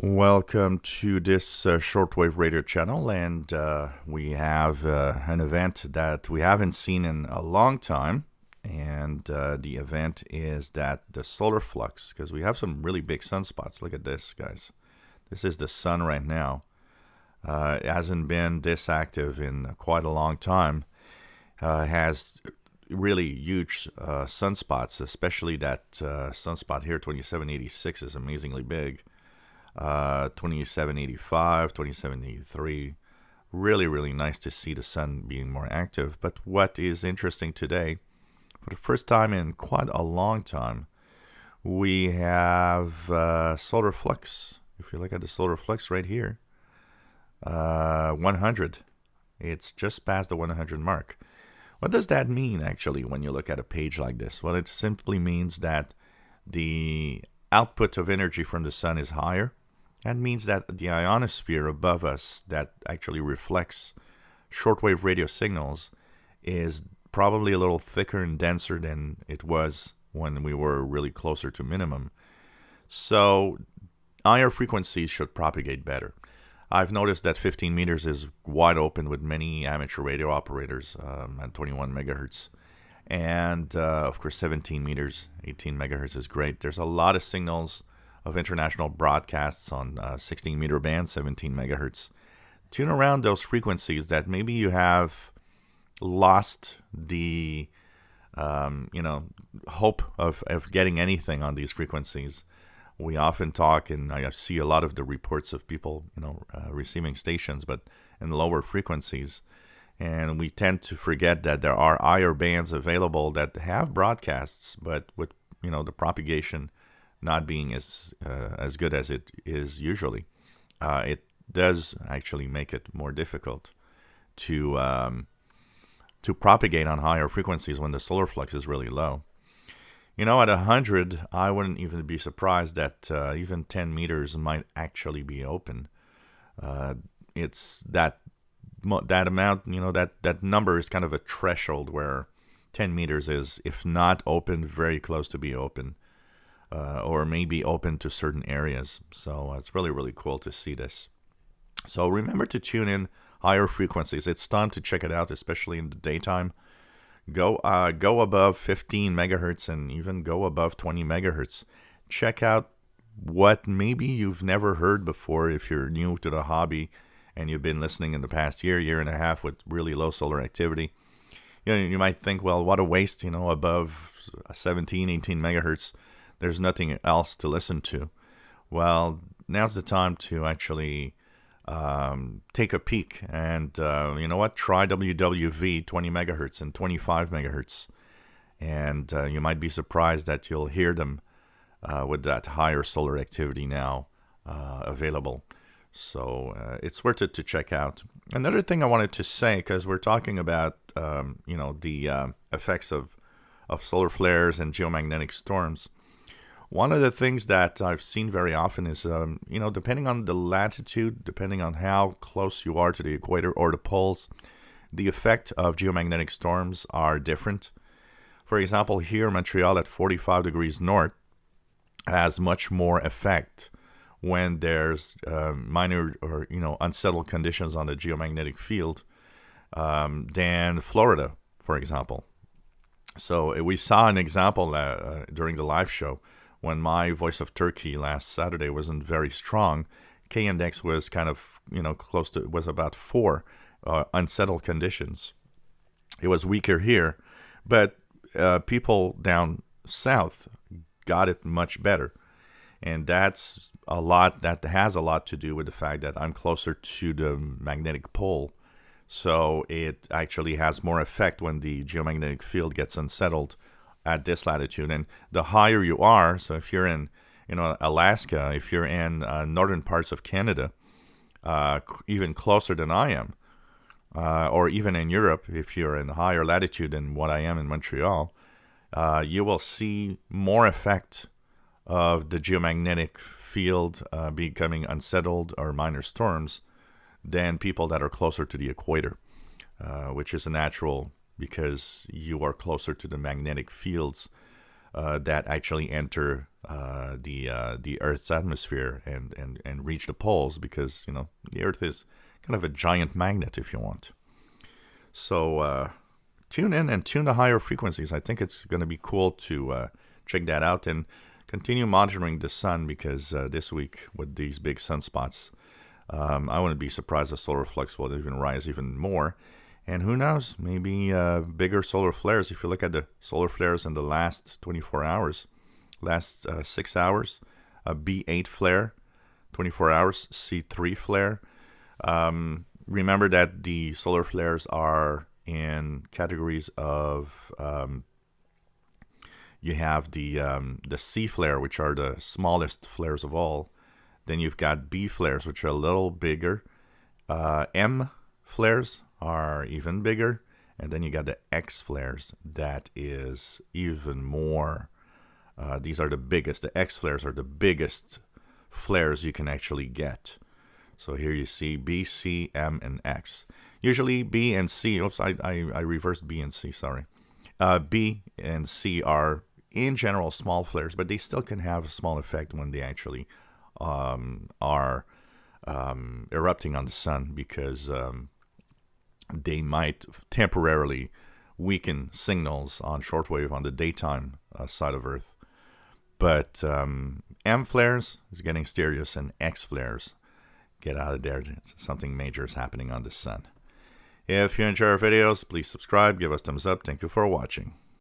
Welcome to this shortwave radio channel, and we have an event that we haven't seen in a long time, and the event is that the solar flux, because we have some really big sunspots. Look at this, guys. This is the sun right now. It hasn't been this active in quite a long time. Has really huge sunspots, especially that sunspot here, 2786, is amazingly big. 2785, 2783. Really nice to see the sun being more active. But what is interesting today, for the first time in quite a long time, we have solar flux. If you look at the solar flux right here, 100. It's just past the 100 mark. What does that mean, actually, when you look at a page like this? Well, it simply means that the output of energy from the sun is higher. That means that the ionosphere above us that actually reflects shortwave radio signals is probably a little thicker and denser than it was when we were really closer to minimum. So higher frequencies should propagate better. I've noticed that 15 meters is wide open with many amateur radio operators at 21 megahertz. And of course, 17 meters, 18 megahertz is great. There's a lot of signals of international broadcasts on 16 meter band, 17 megahertz. Tune around those frequencies that maybe you have lost the hope of getting anything on these frequencies. We often talk, and I see a lot of the reports of people receiving stations, but in lower frequencies. And we tend to forget that there are higher bands available that have broadcasts, but with the propagation not being as good as it is usually, it does actually make it more difficult to propagate on higher frequencies when the solar flux is really low. At 100, I wouldn't even be surprised that even 10 meters might actually be open. It's that amount, that number is kind of a threshold where 10 meters is, if not open, very close to be open, or maybe open to certain areas. So it's really cool to see this. So remember to tune in higher frequencies. It's time to check it out, especially in the daytime. Go above 15 megahertz and even go above 20 megahertz. Check out what maybe you've never heard before if you're new to the hobby and you've been listening in the past year and a half with really low solar activity. You might think, well, what a waste, above 17, 18 megahertz, there's nothing else to listen to. Well, now's the time to actually take a peek and, try WWV 20 megahertz and 25 megahertz. And you might be surprised that you'll hear them with that higher solar activity now available. So it's worth it to check out. Another thing I wanted to say, because we're talking about the effects of solar flares and geomagnetic storms. One of the things that I've seen very often is, depending on the latitude, depending on how close you are to the equator or the poles, the effect of geomagnetic storms are different. For example, here in Montreal at 45 degrees north has much more effect when there's minor or unsettled conditions on the geomagnetic field than Florida, for example. So we saw an example during the live show when my Voice of Turkey last Saturday wasn't very strong. K-index was kind of close to, was about 4 unsettled conditions. It was weaker here, but people down south got it much better. And that has a lot to do with the fact that I'm closer to the magnetic pole. So it actually has more effect when the geomagnetic field gets unsettled at this latitude. And the higher you are, so if you're in Alaska, if you're in northern parts of Canada, even closer than I am, or even in Europe, if you're in higher latitude than what I am in Montreal, you will see more effect of the geomagnetic field becoming unsettled or minor storms than people that are closer to the equator, which is a natural because you are closer to the magnetic fields that actually enter the Earth's atmosphere and reach the poles, because the Earth is kind of a giant magnet, if you want. So tune in and tune the higher frequencies. I think it's going to be cool to check that out and continue monitoring the sun, because this week with these big sunspots, I wouldn't be surprised if solar flux will even rise even more. And who knows, maybe bigger solar flares. If you look at the solar flares in the last 24 hours, last 6 hours, a B8 flare, 24 hours, C3 flare. Remember that the solar flares are in categories of, you have the C flare, which are the smallest flares of all. Then you've got B flares, which are a little bigger. M flares are even bigger. And then you got the X flares, that is even more. These are the biggest. The X flares are the biggest flares you can actually get. So here you see B, C, M, and X. Usually B and C, oops, I reversed B and C, sorry. B and C are, in general, small flares, but they still can have a small effect when they actually are erupting on the sun, because they might temporarily weaken signals on shortwave on the daytime side of Earth. But M flares is getting serious, and X flares, get out of there. Something major is happening on the sun. If you enjoy our videos, please subscribe, give us thumbs up. Thank you for watching.